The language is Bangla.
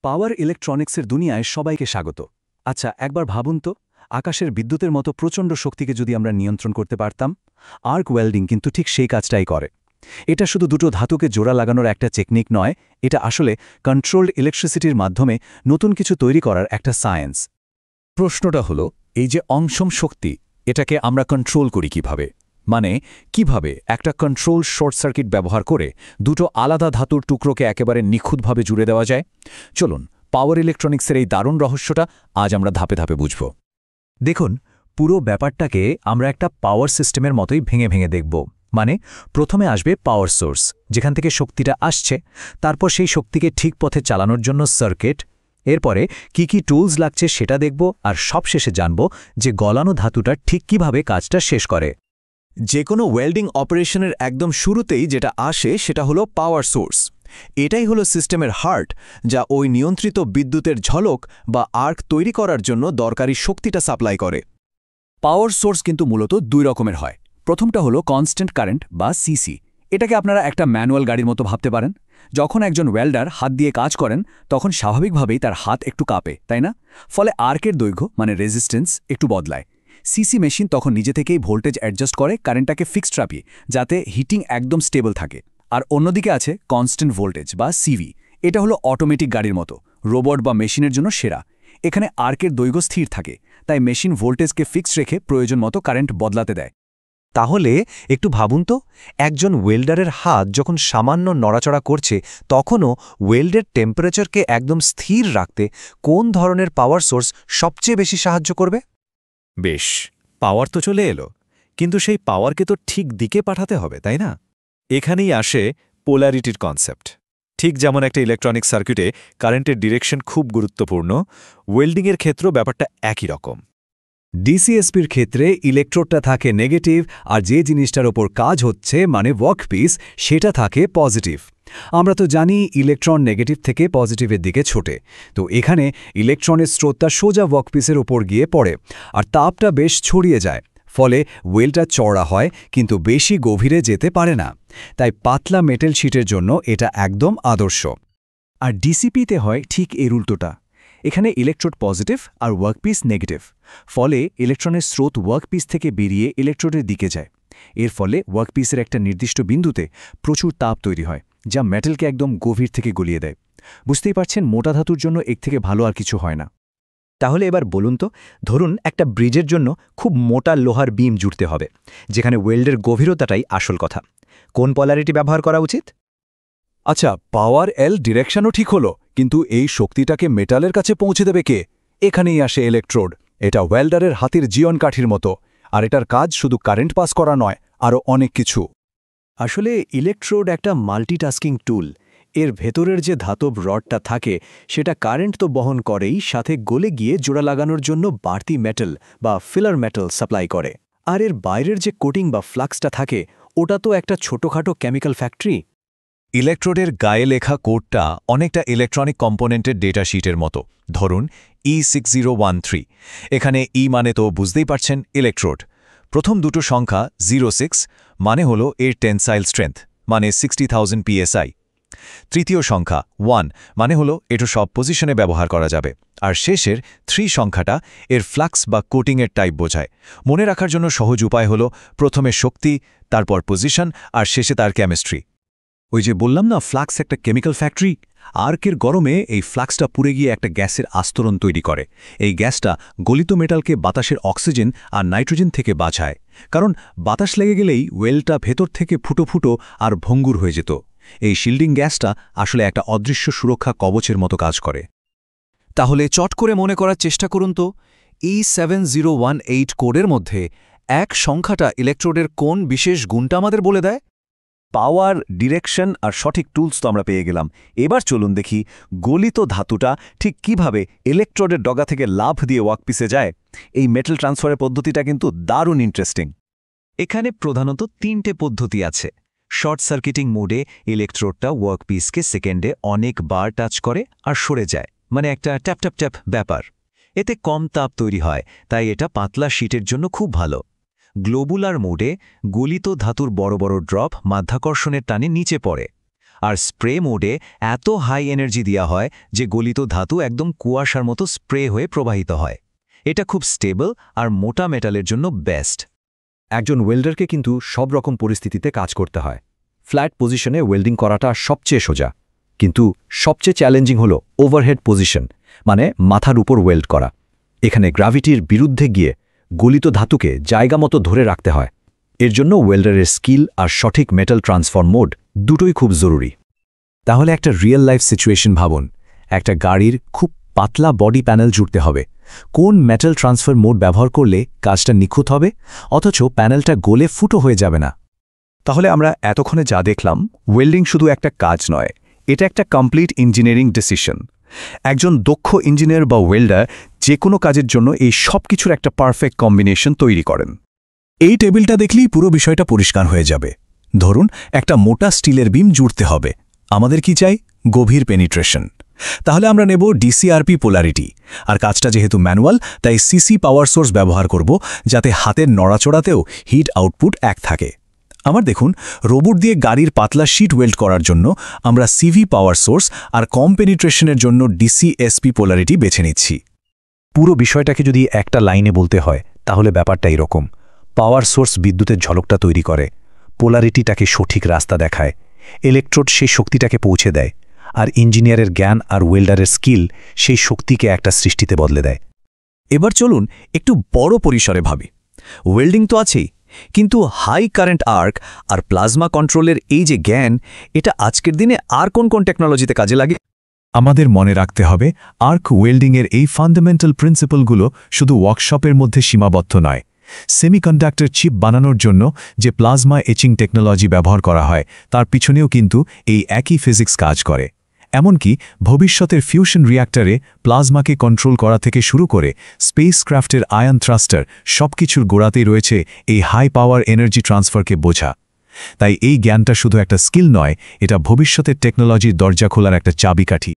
পাওয়ার ইলেকট্রনিক্সের দুনিয়ায় সবাইকে স্বাগত। আচ্ছা, একবার ভাবুন তো, আকাশের বিদ্যুতের মতো প্রচণ্ড শক্তিকে যদি আমরা নিয়ন্ত্রণ করতে পারতাম। আর্ক ওয়েল্ডিং কিন্তু ঠিক সেই কাজটাই করে। এটা শুধু দুটো ধাতুকে জোড়া লাগানোর একটা টেকনিক নয়, এটা আসলে কন্ট্রোলড ইলেকট্রিসিটির মাধ্যমে নতুন কিছু তৈরি করার একটা সায়েন্স। প্রশ্নটা হলো, এই যে অংশম শক্তি, এটাকে আমরা কন্ট্রোল করি কিভাবে? মানে কিভাবে একটা কন্ট্রোল শর্ট সার্কিট ব্যবহার করে দুটো আলাদা ধাতুর টুকরোকে একেবারে নিখুঁতভাবে জুড়ে দেওয়া যায়? চলুন, পাওয়ার ইলেকট্রনিক্সের এই দারুণ রহস্যটা আজ আমরা ধাপে ধাপে বুঝব। দেখুন, পুরো ব্যাপারটাকে আমরা একটা পাওয়ার সিস্টেমের মতোই ভেঙে ভেঙে দেখব। মানে প্রথমে আসবে পাওয়ার সোর্স, যেখান থেকে শক্তিটা আসছে, তারপর সেই শক্তিকে ঠিক পথে চালানোর জন্য সার্কিট, এরপরে কি কি টুলস লাগছে সেটা দেখব, আর সবশেষে জানব যে গলানো ধাতুটা ঠিক কিভাবে কাজটা শেষ করে। যে কোনো ওয়েল্ডিং অপারেশনের একদম শুরুতেই যেটা আসে সেটা হলো পাওয়ার সোর্স। এটাই হলো সিস্টেমের হার্ট, যা ওই নিয়ন্ত্রিত বিদ্যুতের ঝলক বা আর্ক তৈরি করার জন্য দরকারি শক্তিটা সাপ্লাই করে। পাওয়ার সোর্স কিন্তু মূলত দুই রকমের হয়। প্রথমটা হলো কনস্ট্যান্ট কারেন্ট বা সিসি। এটাকে আপনারা একটা ম্যানুয়াল গাড়ির মতো ভাবতে পারেন। যখন একজন ওয়েল্ডার হাত দিয়ে কাজ করেন, তখন স্বাভাবিকভাবেই তার হাত একটু কাঁপে, তাই না? ফলে আর্কের দৈর্ঘ্য মানে রেজিস্ট্যান্স একটু বদলায়। সিসি মেশিন তখন নিজে থেকেই ভোল্টেজ অ্যাডজাস্ট করে কারেন্টটাকে ফিক্সড রাখে, যাতে হিটিং একদম স্টেবল থাকে। আর অন্যদিকে আছে কনস্ট্যান্ট ভোল্টেজ বা সিভি। এটা হলো অটোমেটিক গাড়ির মতো, রোবট বা মেশিনের জন্য সেরা। এখানে আর্কের দৈর্ঘ্য স্থির থাকে, তাই মেশিন ভোল্টেজকে ফিক্সড রেখে প্রয়োজন মতো কারেন্ট বদলাতে দেয়। তাহলে একটু ভাবুন তো, একজন ওয়েল্ডারের হাত যখন সামান্য নড়াচড়া করছে, তখনও ওয়েল্ডের টেম্পারেচারকে একদম স্থির রাখতে কোন ধরনের পাওয়ার সোর্স সবচেয়ে বেশি সাহায্য করবে? বেশ, পাওয়ার তো চলে এলো, কিন্তু সেই পাওয়ারকে তো ঠিক দিকে পাঠাতে হবে, তাই না? এখানেই আসে পোলারিটির কনসেপ্ট। ঠিক যেমন একটা ইলেকট্রনিক সার্কিটে কারেন্টের ডিরেকশন খুব গুরুত্বপূর্ণ, ওয়েল্ডিংয়ের ক্ষেত্রেও ব্যাপারটা একই রকম। ডিসিএসপির ক্ষেত্রে ইলেকট্রোডটা থাকে নেগেটিভ, আর যে জিনিসটার ওপর কাজ হচ্ছে মানে ওয়ার্কপিস, সেটা থাকে পজিটিভ। আমরা তো জানি ইলেকট্রন নেগেটিভ থেকে পজিটিভের দিকে ছোটে। তো এখানে ইলেকট্রনের স্রোতটা সোজা ওয়ার্কপিসের ওপর গিয়ে পড়ে, আর তাপটা বেশ ছড়িয়ে যায়। ফলে ওয়েলটা চওড়া হয়, কিন্তু বেশি গভীরে যেতে পারে না। তাই পাতলা মেটেল শিটের জন্য এটা একদম আদর্শ। আর ডিসিপিতে হয় ঠিক এর উল্টোটা। এখানে ইলেকট্রোড পজিটিভ আর ওয়ার্কপিস নেগেটিভ। ফলে ইলেকট্রনের স্রোত ওয়ার্কপিস থেকে বেরিয়ে ইলেকট্রোডের দিকে যায়। এর ফলে ওয়ার্কপিসের একটা নির্দিষ্ট বিন্দুতে প্রচুর তাপ তৈরি হয়, যা মেটালকে একদম গভীর থেকে গলিয়ে দেয়। বুঝতেই পারছেন, মোটা ধাতুর জন্য এর থেকে ভালো আর কিছু হয় না। তাহলে এবার বলুন তো, ধরুন একটা ব্রিজের জন্য খুব মোটা লোহার বিম জুড়তে হবে, যেখানে ওয়েল্ডের গভীরতাটাই আসল কথা। কোন পোলারিটি ব্যবহার করা উচিত? আচ্ছা, পাওয়ার এল ডিরেকশনও ঠিক হলো, কিন্তু এই শক্তিটাকে মেটালের কাছে পৌঁছে দেবে কে? এখানেই আসে ইলেকট্রোড। এটা ওয়েল্ডারের হাতের জীবন কাঠির মতো, আর এটার কাজ শুধু কারেন্ট পাস করা নয়, আরও অনেক কিছু। আসলে ইলেকট্রোড একটা মাল্টিটাস্কিং টুল। এর ভেতরের যে ধাতব রডটা থাকে সেটা কারেন্ট তো বহন করেই, সাথে গলে গিয়ে জোড়া লাগানোর জন্য বাড়তি মেটাল বা ফিলার মেটাল সাপ্লাই করে। আর এর বাইরের যে কোটিং বা ফ্লাক্সটা থাকে, ওটা তো একটা ছোটোখাটো কেমিক্যাল ফ্যাক্টরি। ইলেকট্রোডের গায়ে লেখা কোডটা অনেকটা ইলেকট্রনিক কম্পোনেন্টের ডেটা শিটের মতো। ধরুন E6013। এখানে ই মানে তো বুঝতেই পারছেন, ইলেকট্রোড। প্রথম দুটো সংখ্যা 06 মানে হলো এর টেনসাইল স্ট্রেংথ, মানে 60,000 PSI। তৃতীয় সংখ্যা 1 মানে হলো এটা সব পজিশনে ব্যবহার করা যাবে। আর শেষের 3 সংখ্যাটা এর ফ্লাক্স বা কোটিংয়ের টাইপ বোঝায়। মনে রাখার জন্য সহজ উপায় হলো প্রথমে শক্তি, তারপর পজিশন, আর শেষে তার কেমিস্ট্রি। ওই যে বললাম না, ফ্লাক্স একটা কেমিক্যাল ফ্যাক্টরি। আর্কের গরমে এই ফ্লাক্সটা পুড়ে গিয়ে একটা গ্যাসের আস্তরণ তৈরি করে। এই গ্যাসটা গলিত মেটালকে বাতাসের অক্সিজেন আর নাইট্রোজেন থেকে বাঁচায়। কারণ বাতাস লেগে গেলেই ওয়েলটা ভেতর থেকে ফুটো ফুটো আর ভঙ্গুর হয়ে যেত। এই শিল্ডিং গ্যাসটা আসলে একটা অদৃশ্য সুরক্ষা কবচের মতো কাজ করে। তাহলে চট করে মনে করার চেষ্টা করুন তো, E7018 কোডের মধ্যে এক সংখ্যাটা ইলেকট্রোডের কোন বিশেষ গুণটা আমাদের বলে দেয়? পাওয়ার, ডিরেকশন আর সঠিক টুলস তো আমরা পেয়ে গেলাম। এবার চলুন দেখি গলিত ধাতুটা ঠিক কিভাবে ইলেকট্রোডের ডগা থেকে লাফ দিয়ে ওয়ার্কপিসে যায়। এই মেটাল ট্রান্সফারের পদ্ধতিটা কিন্তু দারুণ ইন্টারেস্টিং। এখানে প্রধানত 3টে পদ্ধতি আছে। শর্ট সার্কিটিং মোডে ইলেকট্রোডটা ওয়ার্কপিসকে সেকেন্ডে অনেকবার টাচ করে আর সরে যায়, মানে একটা ট্যাপ ট্যাপ ট্যাপ ব্যাপার। এতে কম তাপ তৈরি হয়, তাই এটা পাতলা শিটের জন্য খুব ভালো। গ্লোবুলার মোডে গলিত ধাতুর বড় বড় ড্রপ মাধ্যাকর্ষণের টানে নিচে পড়ে, আর স্প্রে মোডে এত হাই এনার্জি দেওয়া হয় যে গলিত ধাতু একদম কুয়াশার মতো স্প্রে হয়ে প্রবাহিত হয়। এটা খুব স্টেবল আর মোটা মেটালের জন্য বেস্ট। একজন ওয়েল্ডারকে কিন্তু সব রকম পরিস্থিতিতে কাজ করতে হয়। ফ্ল্যাট পজিশনে ওয়েল্ডিং করাটা সবচেয়ে সোজা, কিন্তু সবচেয়ে চ্যালেঞ্জিং হলো ওভারহেড পজিশন, মানে মাথার উপর ওয়েল্ড করা। এখানে গ্র্যাভিটির বিরুদ্ধে গিয়ে গলিত ধাতুকে জায়গা মতো ধরে রাখতে হয়। এর জন্য ওয়েল্ডারের স্কিল আর সঠিক মেটাল ট্রান্সফার মোড দুটোই খুব জরুরি। তাহলে একটা রিয়েল লাইফ সিচুয়েশন ভাবুন, একটা গাড়ির খুব পাতলা বডি প্যানেল জুড়তে হবে। কোন মেটাল ট্রান্সফার মোড ব্যবহার করলে কাজটা নিখুঁত হবে, অথচ প্যানেলটা গলে ফুটো হয়ে যাবে না? তাহলে আমরা এতক্ষণে যা দেখলাম, ওয়েল্ডিং শুধু একটা কাজ নয়, এটা একটা কমপ্লিট ইঞ্জিনিয়ারিং ডিসিশন। একজন দক্ষ ইঞ্জিনিয়ার বা ওয়েল্ডার যে কোনো কাজের জন্য এই সব কিছুর একটা পারফেক্ট কম্বিনেশন তৈরি করেন। এই টেবিলটা দেখলেই পুরো বিষয়টা পরিষ্কার হয়ে যাবে। ধরুন একটা মোটা স্টিলের বিম জুড়তে হবে, আমাদের কি চাই? গভীর পেনিট্রেশন। তাহলে আমরা নেব ডিসিআরপি পোলারিটি, আর কাজটা যেহেতু ম্যানুয়াল তাই সিসি পাওয়ার সোর্স ব্যবহার করব, যাতে হাতের নড়াচড়াতেও হিট আউটপুট এক থাকে। আমার দেখুন, রোবট দিয়ে গাড়ির পাতলা শিট ওয়েল্ড করার জন্য আমরা সিভি পাওয়ার সোর্স আর কম পেনিট্রেশনের জন্য ডিসিএসপি পোলারিটি বেছে নিচ্ছি। পুরো বিষয়টাকে যদি একটা লাইনে বলতে হয় তাহলে ব্যাপারটা এরকম: পাওয়ার সোর্স বিদ্যুতের ঝলকটা তৈরি করে, পোলারিটিটাকে সঠিক রাস্তা দেখায়, ইলেকট্রোড সেই শক্তিটাকে পৌঁছে দেয়, আর ইঞ্জিনিয়ারের জ্ঞান আর ওয়েল্ডারের স্কিল সেই শক্তিকে একটা সৃষ্টিতে বদলে দেয়। এবার চলুন একটু বড় পরিসরে ভাবি। ওয়েল্ডিং তো আছেই, কিন্তু হাই কারেন্ট আর্ক আর প্লাজমা কন্ট্রোলের এই যে জ্ঞান, এটা আজকের দিনে আর কোন কোন টেকনোলজিতে কাজে লাগে? আমাদের মনে রাখতে হবে, আর্ক ওয়েল্ডিংয়ের এই ফান্ডামেন্টাল প্রিন্সিপলগুলো শুধু ওয়ার্কশপের মধ্যে সীমাবদ্ধ নয়। সেমিকন্ডাক্টর চিপ বানানোর জন্য যে প্লাজমা এচিং টেকনোলজি ব্যবহার করা হয়, তার পিছনেও কিন্তু এই একই ফিজিক্স কাজ করে। এমনকি ভবিষ্যতের ফিউশন রিঅ্যাক্টরে প্লাজমাকে কন্ট্রোল করা থেকে শুরু করে স্পেসক্রাফটের আয়ন থ্রাস্টার, সবকিছুর গোড়াতেই রয়েছে এই হাই পাওয়ার এনার্জি ট্রান্সফারকে বোঝা। তাই এই জ্ঞানটা শুধু একটা স্কিল নয়, এটা ভবিষ্যতের টেকনোলজির দরজা খোলার একটা চাবিকাঠি।